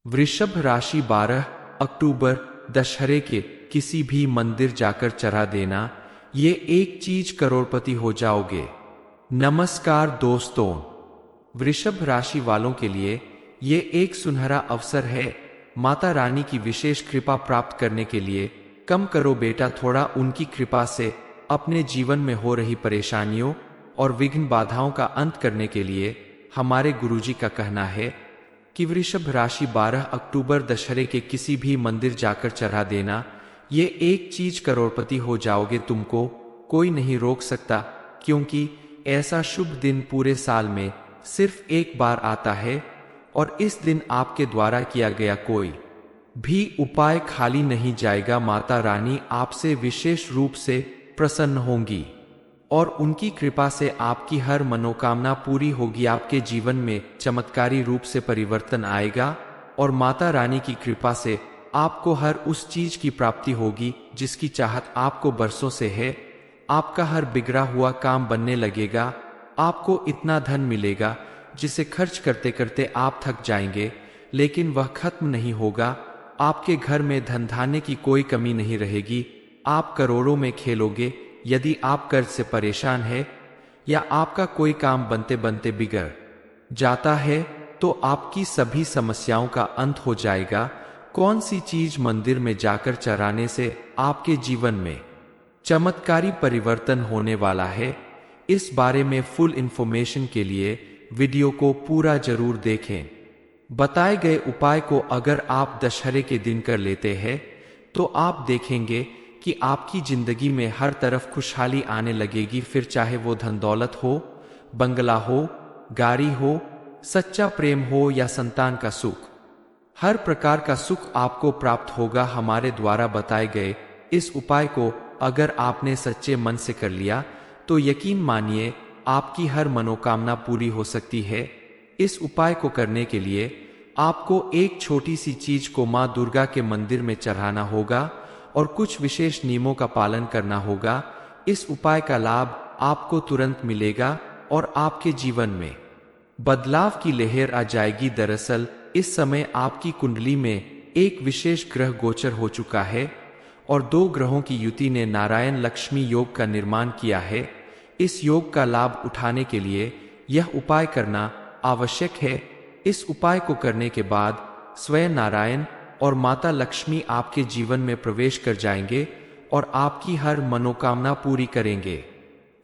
वृषभ राशि 12 अक्टूबर दशहरे के किसी भी मंदिर जाकर चढ़ा देना, ये एक चीज करोड़पति हो जाओगे। नमस्कार दोस्तों, वृषभ राशि वालों के लिए ये एक सुनहरा अवसर है माता रानी की विशेष कृपा प्राप्त करने के लिए। कम करो बेटा थोड़ा उनकी कृपा से अपने जीवन में हो रही परेशानियों और विघ्न बाधाओं का अंत करने के लिए हमारे गुरुजी का कहना है कि वृषभ राशि 12 अक्टूबर दशहरे के किसी भी मंदिर जाकर चढ़ा देना, ये एक चीज करोड़पति हो जाओगे। तुमको कोई नहीं रोक सकता, क्योंकि ऐसा शुभ दिन पूरे साल में सिर्फ एक बार आता है और इस दिन आपके द्वारा किया गया कोई भी उपाय खाली नहीं जाएगा। माता रानी आपसे विशेष रूप से प्रसन्न होंगी और उनकी कृपा से आपकी हर मनोकामना पूरी होगी। आपके जीवन में चमत्कारी रूप से परिवर्तन आएगा और माता रानी की कृपा से आपको हर उस चीज की प्राप्ति होगी जिसकी चाहत आपको बरसों से है। आपका हर बिगड़ा हुआ काम बनने लगेगा। आपको इतना धन मिलेगा जिसे खर्च करते करते आप थक जाएंगे, लेकिन वह खत्म नहीं होगा। आपके घर में धन धान्य की कोई कमी नहीं रहेगी। आप करोड़ों में खेलोगे। यदि आप कर्ज से परेशान है या आपका कोई काम बनते बनते बिगड़ जाता है तो आपकी सभी समस्याओं का अंत हो जाएगा। कौन सी चीज मंदिर में जाकर चढ़ाने से आपके जीवन में चमत्कारी परिवर्तन होने वाला है, इस बारे में फुल इंफॉर्मेशन के लिए वीडियो को पूरा जरूर देखें। बताए गए उपाय को अगर आप दशहरे के दिन कर लेते हैं तो आप देखेंगे कि आपकी जिंदगी में हर तरफ खुशहाली आने लगेगी। फिर चाहे वो धन दौलत हो, बंगला हो, गाड़ी हो, सच्चा प्रेम हो या संतान का सुख, हर प्रकार का सुख आपको प्राप्त होगा। हमारे द्वारा बताए गए इस उपाय को अगर आपने सच्चे मन से कर लिया तो यकीन मानिए आपकी हर मनोकामना पूरी हो सकती है। इस उपाय को करने के लिए आपको एक छोटी सी चीज को मां दुर्गा के मंदिर में चढ़ाना होगा और कुछ विशेष नियमों का पालन करना होगा। इस उपाय का लाभ आपको तुरंत मिलेगा और आपके जीवन में बदलाव की लहर आ जाएगी। दरअसल इस समय आपकी कुंडली में एक विशेष ग्रह गोचर हो चुका है और दो ग्रहों की युति ने नारायण लक्ष्मी योग का निर्माण किया है। इस योग का लाभ उठाने के लिए यह उपाय करना आवश्यक है। इस उपाय को करने के बाद स्वयं नारायण और माता लक्ष्मी आपके जीवन में प्रवेश कर जाएंगे और आपकी हर मनोकामना पूरी करेंगे।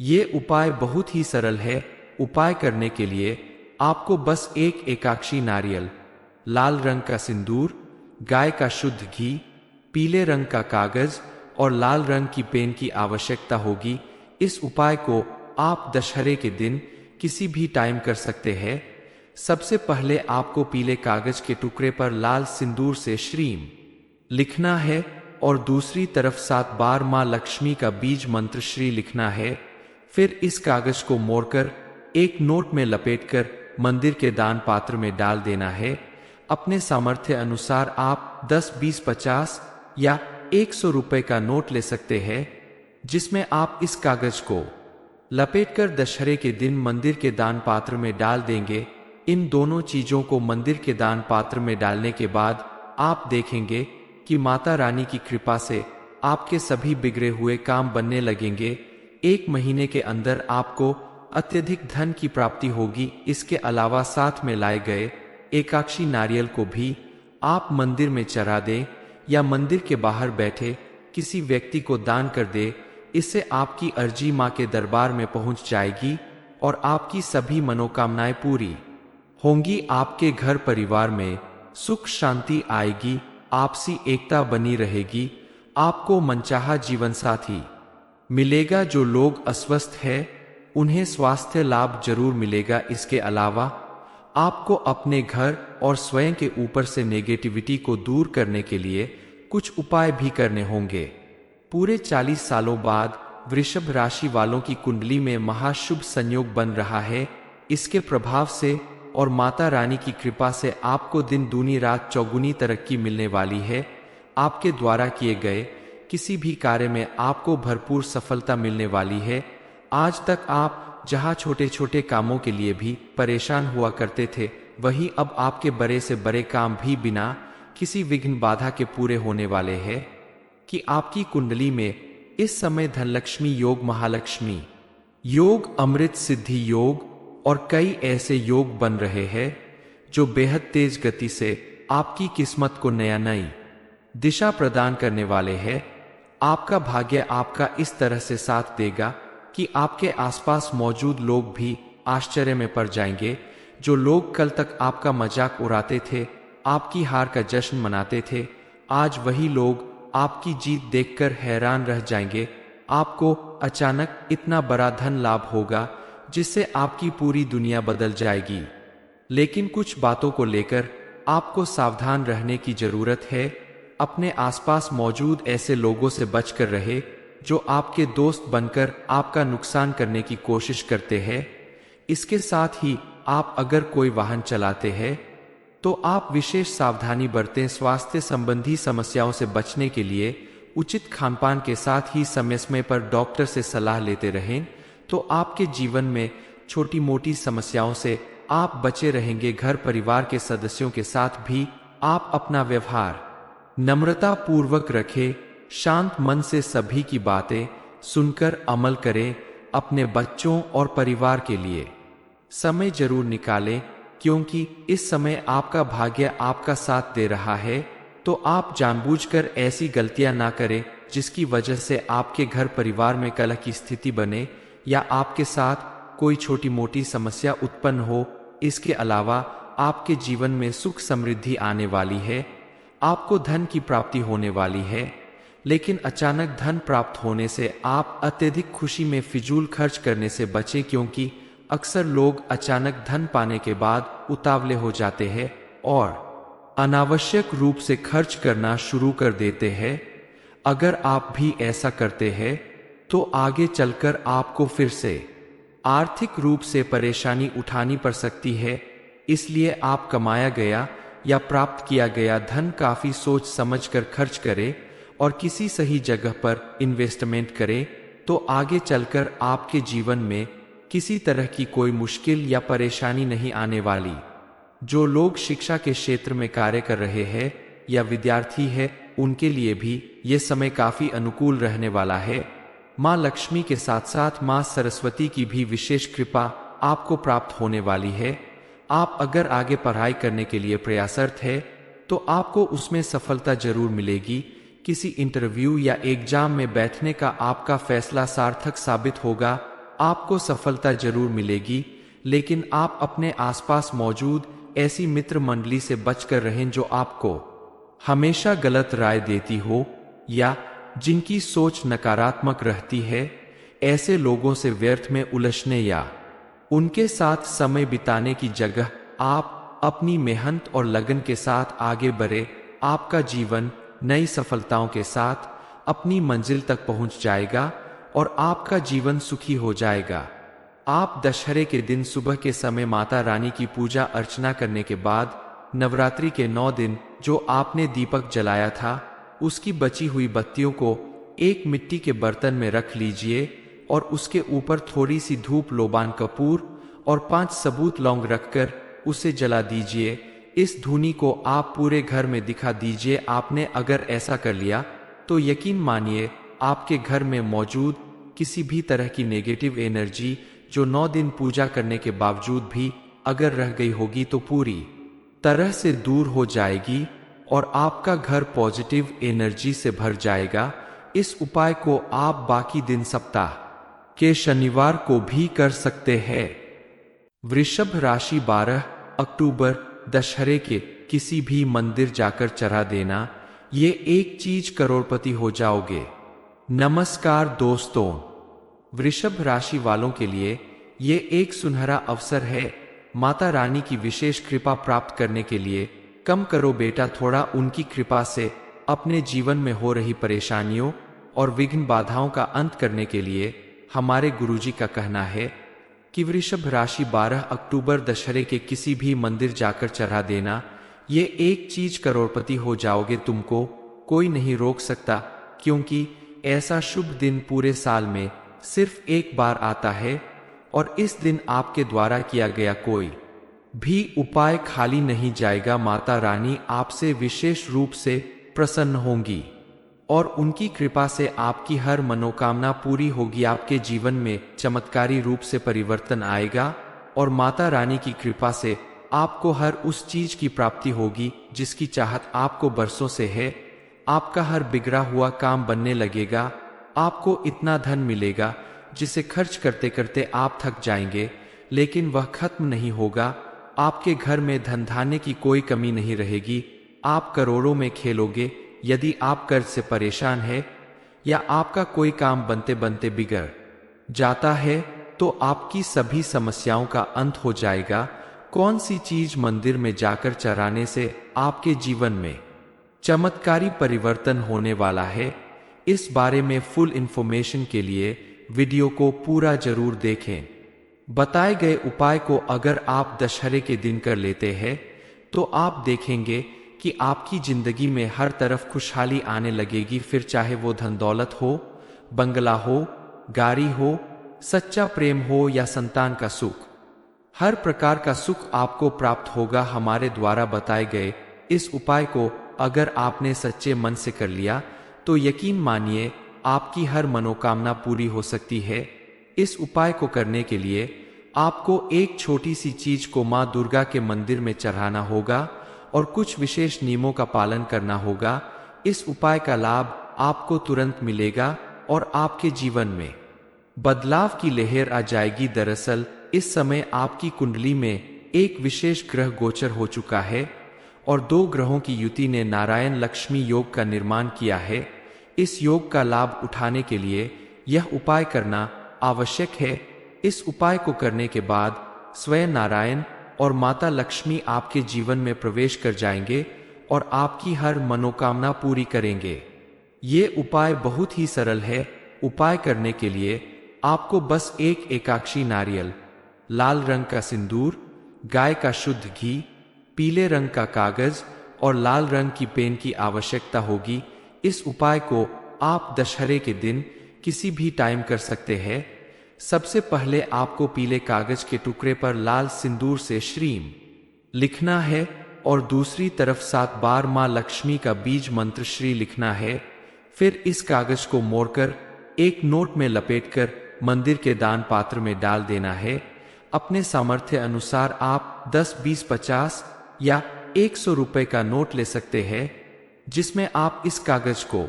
ये उपाय बहुत ही सरल है। उपाय करने के लिए आपको बस एक एकाक्षी नारियल, लाल रंग का सिंदूर, गाय का शुद्ध घी, पीले रंग का कागज और लाल रंग की पेन की आवश्यकता होगी। इस उपाय को आप दशहरे के दिन किसी भी टाइम कर सकते हैं। सबसे पहले आपको पीले कागज के टुकड़े पर लाल सिंदूर से श्रीम लिखना है और दूसरी तरफ 7 बार मां लक्ष्मी का बीज मंत्र श्री लिखना है। फिर इस कागज को मोड़कर एक नोट में लपेटकर मंदिर के दान पात्र में डाल देना है। अपने सामर्थ्य अनुसार आप 10, 20, 50 या 100 रुपए का नोट ले सकते हैं, जिसमें आप इस कागज को लपेटकर दशहरे के दिन मंदिर के दान पात्र में डाल देंगे। इन दोनों चीजों को मंदिर के दान पात्र में डालने के बाद आप देखेंगे कि माता रानी की कृपा से आपके सभी बिगड़े हुए काम बनने लगेंगे। 1 महीने के अंदर आपको अत्यधिक धन की प्राप्ति होगी। इसके अलावा साथ में लाए गए एकाक्षी नारियल को भी आप मंदिर में चढ़ा दें या मंदिर के बाहर बैठे किसी व्यक्ति को दान कर दे। इससे आपकी अर्जी मां के दरबार में पहुंच जाएगी और आपकी सभी मनोकामनाएं पूरी होंगी। आपके घर परिवार में सुख शांति आएगी, आपसी एकता बनी रहेगी। आपको मनचाहा जीवन साथी मिलेगा। जो लोग अस्वस्थ हैं उन्हें स्वास्थ्य लाभ जरूर मिलेगा। इसके अलावा आपको अपने घर और स्वयं के ऊपर से नेगेटिविटी को दूर करने के लिए कुछ उपाय भी करने होंगे। पूरे 40 सालों बाद वृषभ राशि वालों की कुंडली में महाशुभ संयोग बन रहा है। इसके प्रभाव से और माता रानी की कृपा से आपको दिन दूनी रात चौगुनी तरक्की मिलने वाली है। आपके द्वारा किए गए किसी भी कार्य में आपको भरपूर सफलता मिलने वाली है। आज तक आप जहां छोटे छोटे कामों के लिए भी परेशान हुआ करते थे, वहीं अब आपके बड़े से बड़े काम भी बिना किसी विघ्न बाधा के पूरे होने वाले हैं कि आपकी कुंडली में इस समय धनलक्ष्मी योग, महालक्ष्मी योग, अमृत सिद्धि योग और कई ऐसे योग बन रहे हैं जो बेहद तेज गति से आपकी किस्मत को नई दिशा प्रदान करने वाले हैं। आपका भाग्य आपका इस तरह से साथ देगा कि आपके आसपास मौजूद लोग भी आश्चर्य में पड़ जाएंगे। जो लोग कल तक आपका मजाक उड़ाते थे, आपकी हार का जश्न मनाते थे, आज वही लोग आपकी जीत देखकर हैरान रह जाएंगे। आपको अचानक इतना बड़ा धन लाभ होगा जिससे आपकी पूरी दुनिया बदल जाएगी। लेकिन कुछ बातों को लेकर आपको सावधान रहने की जरूरत है। अपने आसपास मौजूद ऐसे लोगों से बचकर रहे जो आपके दोस्त बनकर आपका नुकसान करने की कोशिश करते हैं। इसके साथ ही आप अगर कोई वाहन चलाते हैं तो आप विशेष सावधानी बरतें। स्वास्थ्य संबंधी समस्याओं से बचने के लिए उचित खानपान के साथ ही समय समय पर डॉक्टर से सलाह लेते रहें तो आपके जीवन में छोटी मोटी समस्याओं से आप बचे रहेंगे। घर परिवार के सदस्यों के साथ भी आप अपना व्यवहार नम्रता पूर्वक रखें। शांत मन से सभी की बातें सुनकर अमल करें। अपने बच्चों और परिवार के लिए समय जरूर निकालें क्योंकि इस समय आपका भाग्य आपका साथ दे रहा है। तो आप जानबूझकर ऐसी गलतियां ना करें जिसकी वजह से आपके घर परिवार में कलह की स्थिति बने या आपके साथ कोई छोटी मोटी समस्या उत्पन्न हो। इसके अलावा आपके जीवन में सुख समृद्धि आने वाली है। आपको धन की प्राप्ति होने वाली है, लेकिन अचानक धन प्राप्त होने से आप अत्यधिक खुशी में फिजूल खर्च करने से बचें क्योंकि अक्सर लोग अचानक धन पाने के बाद उतावले हो जाते हैं और अनावश्यक रूप से खर्च करना शुरू कर देते हैं। अगर आप भी ऐसा करते हैं तो आगे चलकर आपको फिर से आर्थिक रूप से परेशानी उठानी पड़ सकती है। इसलिए आप कमाया गया या प्राप्त किया गया धन काफी सोच समझकर खर्च करें और किसी सही जगह पर इन्वेस्टमेंट करें तो आगे चलकर आपके जीवन में किसी तरह की कोई मुश्किल या परेशानी नहीं आने वाली। जो लोग शिक्षा के क्षेत्र में कार्य कर रहे हैं या विद्यार्थी है उनके लिए भी ये समय काफी अनुकूल रहने वाला है। माँ लक्ष्मी के साथ साथ माँ सरस्वती की भी विशेष कृपा आपको प्राप्त होने वाली है। आप अगर आगे पढ़ाई करने के लिए प्रयासरत है तो आपको उसमें सफलता जरूर मिलेगी। किसी इंटरव्यू या एग्जाम में बैठने का आपका फैसला सार्थक साबित होगा। आपको सफलता जरूर मिलेगी, लेकिन आप अपने आसपास मौजूद ऐसी मित्र मंडली से बचकर रहें जो आपको हमेशा गलत राय देती हो या जिनकी सोच नकारात्मक रहती है। ऐसे लोगों से व्यर्थ में उलझने या उनके साथ समय बिताने की जगह आप अपनी मेहनत और लगन के साथ आगे बढ़े। आपका जीवन नई सफलताओं के साथ अपनी मंजिल तक पहुंच जाएगा और आपका जीवन सुखी हो जाएगा। आप दशहरे के दिन सुबह के समय माता रानी की पूजा अर्चना करने के बाद नवरात्रि के 9 दिन जो आपने दीपक जलाया था उसकी बची हुई बत्तियों को एक मिट्टी के बर्तन में रख लीजिए और उसके ऊपर थोड़ी सी धूप, लोबान कपूर और 5 सबूत लौंग रखकर उसे जला दीजिए। इस धुनी को आप पूरे घर में दिखा दीजिए। आपने अगर ऐसा कर लिया तो यकीन मानिए आपके घर में मौजूद किसी भी तरह की नेगेटिव एनर्जी जो 9 दिन पूजा करने के बावजूद भी अगर रह गई होगी तो पूरी तरह से दूर हो जाएगी और आपका घर पॉजिटिव एनर्जी से भर जाएगा। इस उपाय को आप बाकी दिन सप्ताह के शनिवार को भी कर सकते हैं। वृषभ राशि 12 अक्टूबर दशहरे के किसी भी मंदिर जाकर चढ़ा देना, ये एक चीज करोड़पति हो जाओगे। नमस्कार दोस्तों, वृषभ राशि वालों के लिए ये एक सुनहरा अवसर है माता रानी की विशेष कृपा प्राप्त करने के लिए। कम करो बेटा थोड़ा उनकी कृपा से अपने जीवन में हो रही परेशानियों और विघ्न बाधाओं का अंत करने के लिए हमारे गुरुजी का कहना है कि वृषभ राशि 12 अक्टूबर दशहरे के किसी भी मंदिर जाकर चढ़ा देना, ये एक चीज करोड़पति हो जाओगे। तुमको कोई नहीं रोक सकता क्योंकि ऐसा शुभ दिन पूरे साल में सिर्फ एक बार आता है और इस दिन आपके द्वारा किया गया कोई भी उपाय खाली नहीं जाएगा। माता रानी आपसे विशेष रूप से प्रसन्न होंगी और उनकी कृपा से आपकी हर मनोकामना पूरी होगी। आपके जीवन में चमत्कारी रूप से परिवर्तन आएगा और माता रानी की कृपा से आपको हर उस चीज की प्राप्ति होगी जिसकी चाहत आपको बरसों से है। आपका हर बिगड़ा हुआ काम बनने लगेगा। आपको इतना धन मिलेगा जिसे खर्च करते करते आप थक जाएंगे, लेकिन वह खत्म नहीं होगा। आपके घर में धन धान्य की कोई कमी नहीं रहेगी। आप करोड़ों में खेलोगे। यदि आप कर्ज से परेशान है या आपका कोई काम बनते बनते बिगड़ जाता है तो आपकी सभी समस्याओं का अंत हो जाएगा। कौन सी चीज मंदिर में जाकर चढ़ाने से आपके जीवन में चमत्कारी परिवर्तन होने वाला है, इस बारे में फुल इंफॉर्मेशन के लिए वीडियो को पूरा जरूर देखें। बताए गए उपाय को अगर आप दशहरे के दिन कर लेते हैं तो आप देखेंगे कि आपकी जिंदगी में हर तरफ खुशहाली आने लगेगी। फिर चाहे वो धन दौलत हो, बंगला हो, गाड़ी हो, सच्चा प्रेम हो या संतान का सुख, हर प्रकार का सुख आपको प्राप्त होगा। हमारे द्वारा बताए गए इस उपाय को अगर आपने सच्चे मन से कर लिया तो यकीन मानिए आपकी हर मनोकामना पूरी हो सकती है। इस उपाय को करने के लिए आपको एक छोटी सी चीज को मां दुर्गा के मंदिर में चढ़ाना होगा और कुछ विशेष नियमों का पालन करना होगा। इस उपाय का लाभ आपको तुरंत मिलेगा और आपके जीवन में बदलाव की लहर आ जाएगी। दरअसल इस समय आपकी कुंडली में एक विशेष ग्रह गोचर हो चुका है और दो ग्रहों की युति ने नारायण लक्ष्मी योग का निर्माण किया है। इस योग का लाभ उठाने के लिए यह उपाय करना आवश्यक है। इस उपाय को करने के बाद स्वयं नारायण और माता लक्ष्मी आपके जीवन में प्रवेश कर जाएंगे और आपकी हर मनोकामना पूरी करेंगे। ये उपाय बहुत ही सरल है। उपाय करने के लिए आपको बस एक एकाक्षी नारियल, लाल रंग का सिंदूर, गाय का शुद्ध घी, पीले रंग का कागज और लाल रंग की पेन की आवश्यकता होगी। इस उपाय को आप दशहरे के दिन किसी भी टाइम कर सकते हैं। सबसे पहले आपको पीले कागज के टुकड़े पर लाल सिंदूर से श्रीम लिखना है और दूसरी तरफ 7 बार मां लक्ष्मी का बीज मंत्र श्री लिखना है। फिर इस कागज को मोड़कर एक नोट में लपेटकर मंदिर के दान पात्र में डाल देना है। अपने सामर्थ्य अनुसार आप 10, 20, 50 या 100 रुपए का नोट ले सकते हैं, जिसमें आप इस कागज को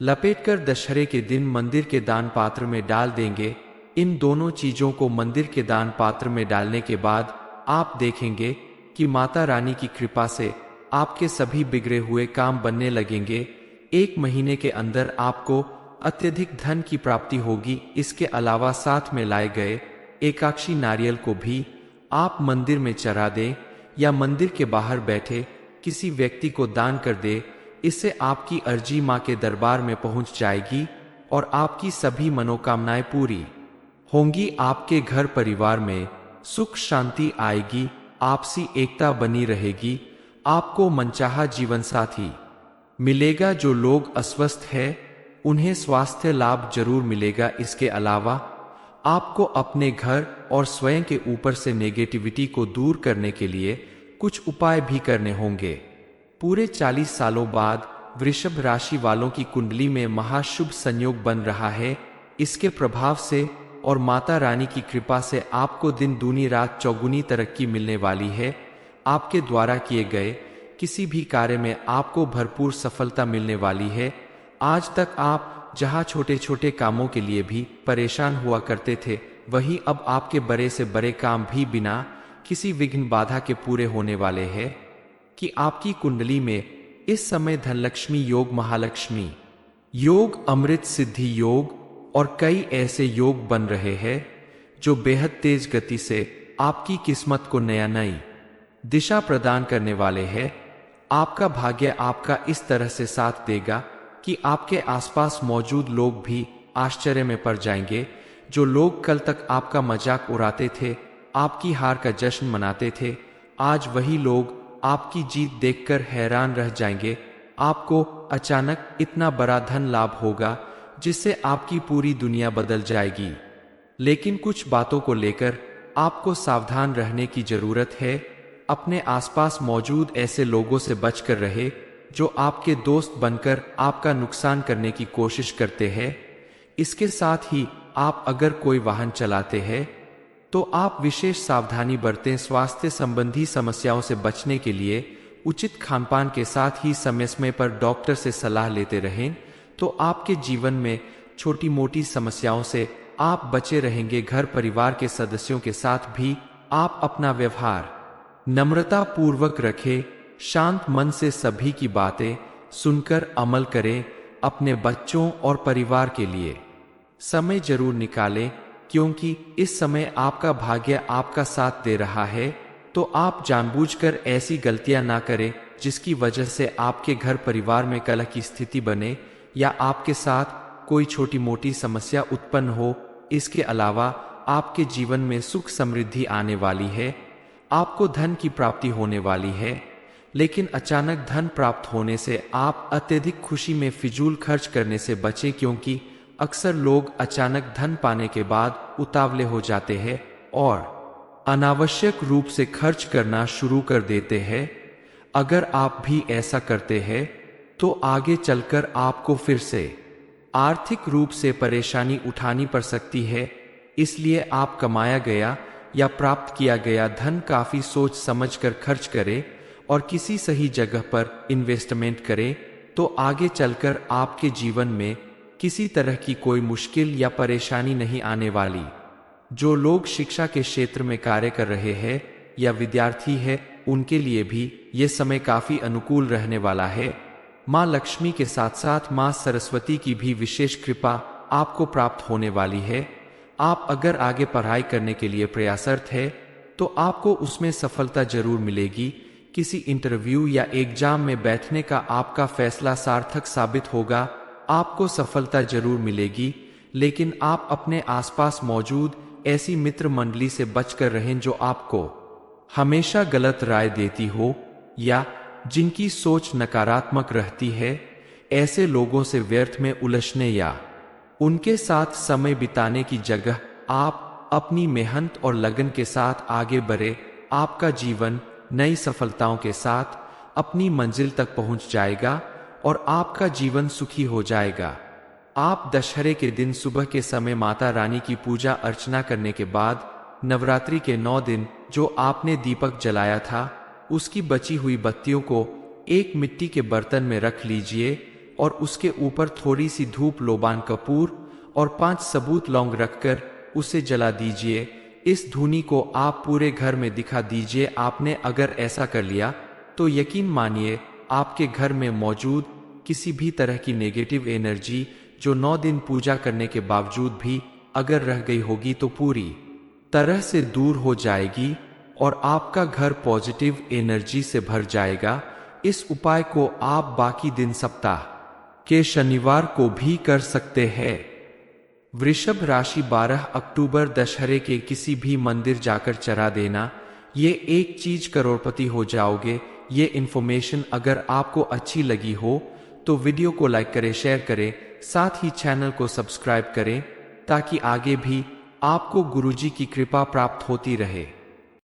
लपेटकर दशहरे के दिन मंदिर के दान पात्र में डाल देंगे। इन दोनों चीजों को मंदिर के दान पात्र में डालने के बाद आप देखेंगे कि माता रानी की कृपा से आपके सभी बिगड़े हुए काम बनने लगेंगे। 1 महीने के अंदर आपको अत्यधिक धन की प्राप्ति होगी। इसके अलावा साथ में लाए गए एकाक्षी नारियल को भी आप मंदिर में चढ़ा दें या मंदिर के बाहर बैठे किसी व्यक्ति को दान कर दे। इससे आपकी अर्जी मां के दरबार में पहुंच जाएगी और आपकी सभी मनोकामनाएं पूरी होंगी। आपके घर परिवार में सुख शांति आएगी, आपसी एकता बनी रहेगी। आपको मनचाहा जीवन साथी मिलेगा। जो लोग अस्वस्थ हैं उन्हें स्वास्थ्य लाभ जरूर मिलेगा। इसके अलावा आपको अपने घर और स्वयं के ऊपर से नेगेटिविटी को दूर करने के लिए कुछ उपाय भी करने होंगे। पूरे 40 सालों बाद वृषभ राशि वालों की कुंडली में महाशुभ संयोग बन रहा है। इसके प्रभाव से और माता रानी की कृपा से आपको दिन दूनी रात चौगुनी तरक्की मिलने वाली है। आपके द्वारा किए गए किसी भी कार्य में आपको भरपूर सफलता मिलने वाली है। आज तक आप जहां छोटे छोटे कामों के लिए भी परेशान हुआ करते थे, वहीं अब आपके बड़े से बड़े काम भी बिना किसी विघ्न बाधा के पूरे होने वाले हैं। कि आपकी कुंडली में इस समय धनलक्ष्मी योग, महालक्ष्मी योग, अमृत सिद्धि योग और कई ऐसे योग बन रहे हैं जो बेहद तेज गति से आपकी किस्मत को नई दिशा प्रदान करने वाले हैं। आपका भाग्य आपका इस तरह से साथ देगा कि आपके आसपास मौजूद लोग भी आश्चर्य में पड़ जाएंगे। जो लोग कल तक आपका मजाक उड़ाते थे, आपकी हार का जश्न मनाते थे, आज वही लोग आपकी जीत देखकर हैरान रह जाएंगे। आपको अचानक इतना बड़ा धन लाभ होगा जिससे आपकी पूरी दुनिया बदल जाएगी। लेकिन कुछ बातों को लेकर आपको सावधान रहने की जरूरत है। अपने आसपास मौजूद ऐसे लोगों से बचकर रहे जो आपके दोस्त बनकर आपका नुकसान करने की कोशिश करते हैं। इसके साथ ही आप अगर कोई वाहन चलाते हैं तो आप विशेष सावधानी बरतें। स्वास्थ्य संबंधी समस्याओं से बचने के लिए उचित खानपान के साथ ही समय समय पर डॉक्टर से सलाह लेते रहें, तो आपके जीवन में छोटी मोटी समस्याओं से आप बचे रहेंगे। घर परिवार के सदस्यों के साथ भी आप अपना व्यवहार नम्रता पूर्वक रखें, शांत मन से सभी की बातें सुनकर अमल करें। अपने बच्चों और परिवार के लिए समय जरूर निकालें, क्योंकि इस समय आपका भाग्य आपका साथ दे रहा है। तो आप जानबूझकर ऐसी गलतियां ना करें जिसकी वजह से आपके घर परिवार में कलह की स्थिति बने या आपके साथ कोई छोटी मोटी समस्या उत्पन्न हो। इसके अलावा आपके जीवन में सुख समृद्धि आने वाली है, आपको धन की प्राप्ति होने वाली है, लेकिन अचानक धन प्राप्त होने से आप अत्यधिक खुशी में फिजूल खर्च करने से बचें, क्योंकि अक्सर लोग अचानक धन पाने के बाद उतावले हो जाते हैं और अनावश्यक रूप से खर्च करना शुरू कर देते हैं। अगर आप भी ऐसा करते हैं तो आगे चलकर आपको फिर से आर्थिक रूप से परेशानी उठानी पड़ सकती है। इसलिए आप कमाया गया या प्राप्त किया गया धन काफी सोच समझकर खर्च करें और किसी सही जगह पर इन्वेस्टमेंट करें, तो आगे चलकर आपके जीवन में किसी तरह की कोई मुश्किल या परेशानी नहीं आने वाली। जो लोग शिक्षा के क्षेत्र में कार्य कर रहे हैं या विद्यार्थी हैं, उनके लिए भी ये समय काफी अनुकूल रहने वाला है। माँ लक्ष्मी के साथ साथ माँ सरस्वती की भी विशेष कृपा आपको प्राप्त होने वाली है। आप अगर आगे पढ़ाई करने के लिए प्रयासरत है तो आपको उसमें सफलता जरूर मिलेगी। किसी इंटरव्यू या एग्जाम में बैठने का आपका फैसला सार्थक साबित होगा, आपको सफलता जरूर मिलेगी। लेकिन आप अपने आसपास मौजूद ऐसी मित्र मंडली से बचकर रहें जो आपको हमेशा गलत राय देती हो या जिनकी सोच नकारात्मक रहती है। ऐसे लोगों से व्यर्थ में उलझने या उनके साथ समय बिताने की जगह आप अपनी मेहनत और लगन के साथ आगे बढ़े। आपका जीवन नई सफलताओं के साथ अपनी मंजिल तक पहुंच जाएगा और आपका जीवन सुखी हो जाएगा। आप दशहरे के दिन सुबह के समय माता रानी की पूजा अर्चना करने के बाद नवरात्रि के 9 दिन जो आपने दीपक जलाया था, उसकी बची हुई बत्तियों को एक मिट्टी के बर्तन में रख लीजिए और उसके ऊपर थोड़ी सी धूप, लोबान कपूर और 5 सबूत लौंग रखकर उसे जला दीजिए। इस धुनी को आप पूरे घर में दिखा दीजिए। आपने अगर ऐसा कर लिया तो यकीन मानिए आपके घर में मौजूद किसी भी तरह की नेगेटिव एनर्जी जो 9 दिन पूजा करने के बावजूद भी अगर रह गई होगी तो पूरी तरह से दूर हो जाएगी और आपका घर पॉजिटिव एनर्जी से भर जाएगा। इस उपाय को आप बाकी दिन सप्ताह के शनिवार को भी कर सकते हैं। वृषभ राशि 12 अक्टूबर दशहरे के किसी भी मंदिर जाकर चढ़ा देना, ये एक चीज करोड़पति हो जाओगे। ये इन्फॉर्मेशन अगर आपको अच्छी लगी हो तो वीडियो को लाइक करें, शेयर करें, साथ ही चैनल को सब्सक्राइब करें ताकि आगे भी आपको गुरुजी की कृपा प्राप्त होती रहे।